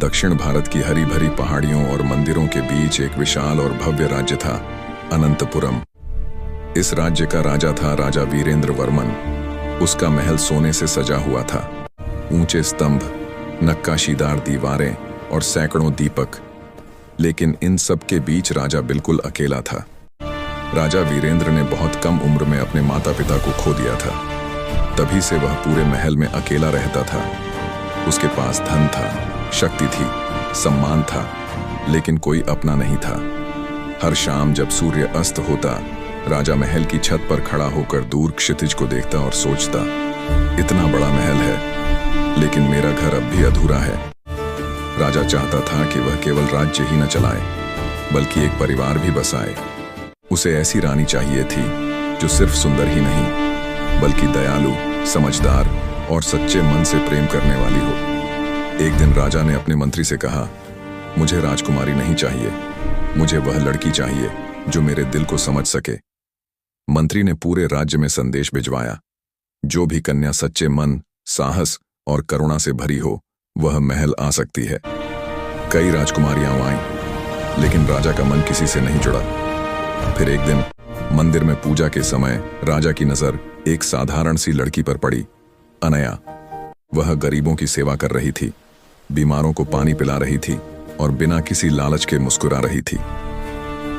दक्षिण भारत की हरी भरी पहाड़ियों और मंदिरों के बीच एक विशाल और भव्य राज्य था, अनंतपुरम। इस राज्य का राजा था राजा वीरेंद्र वर्मन। उसका महल सोने से सजा हुआ था। ऊंचे स्तंभ, नक्काशीदार दीवारें और सैकड़ों दीपक। लेकिन इन सब के बीच राजा बिल्कुल अकेला था। राजा वीरेंद्र ने बहुत कम उम्र में अपने माता पिता को खो दिया था। तभी से वह पूरे महल में अकेला रहता था। उसके पास धन था, शक्ति थी, सम्मान था, लेकिन कोई अपना नहीं था। हर शाम जब सूर्य अस्त होता, राजा महल की छत पर खड़ा होकर दूर क्षितिज को देखता और सोचता, इतना बड़ा महल है, लेकिन मेरा घर अब भी अधूरा है। राजा चाहता था कि वह केवल राज्य ही न चलाए, बल्कि एक परिवार भी बसाए। उसे ऐसी रानी चाहिए थी जो सिर्फ सुंदर ही नहीं, बल्कि दयालु, समझदार और सच्चे मन से प्रेम करने वाली हो। एक दिन राजा ने अपने मंत्री से कहा, मुझे राजकुमारी नहीं चाहिए, मुझे वह लड़की चाहिए जो मेरे दिल को समझ सके। मंत्री ने पूरे राज्य में संदेश भिजवाया, जो भी कन्या सच्चे मन, साहस और करुणा से भरी हो, वह महल आ सकती है। कई राजकुमारियां आईं, लेकिन राजा का मन किसी से नहीं जुड़ा। फिर एक दिन मंदिर में पूजा के समय राजा की नजर एक साधारण सी लड़की पर पड़ी, अनया। वह गरीबों की सेवा कर रही थी, बीमारों को पानी पिला रही थी और बिना किसी लालच के मुस्कुरा रही थी।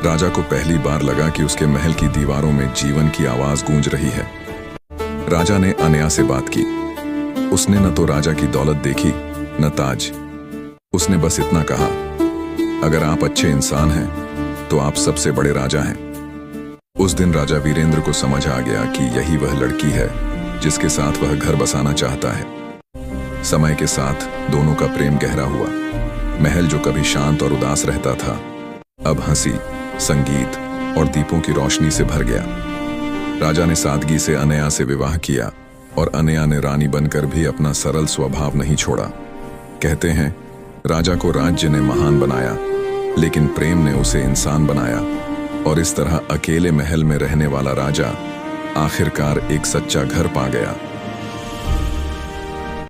राजा को पहली बार लगा कि उसके महल की दीवारों में जीवन की आवाज गूंज रही है। राजा ने अनया से बात की। उसने न तो राजा की दौलत देखी, न ताज। उसने बस इतना कहा, अगर आप अच्छे इंसान हैं तो आप सबसे बड़े राजा हैं। उस दिन राजा वीरेंद्र को समझ आ गया कि यही वह लड़की है जिसके साथ वह घर बसाना चाहता है। समय के साथ दोनों का प्रेम गहरा हुआ। महल जो कभी शांत और उदास रहता था, अब हंसी, संगीत और दीपों की रोशनी से भर गया। राजा ने सादगी से अनया से विवाह किया और अनया ने रानी बनकर भी अपना सरल स्वभाव नहीं छोड़ा। कहते हैं, राजा को राज्य ने महान बनाया, लेकिन प्रेम ने उसे इंसान बनाया। और इस तरह अकेले महल में रहने वाला राजा आखिरकार एक सच्चा घर पा गया।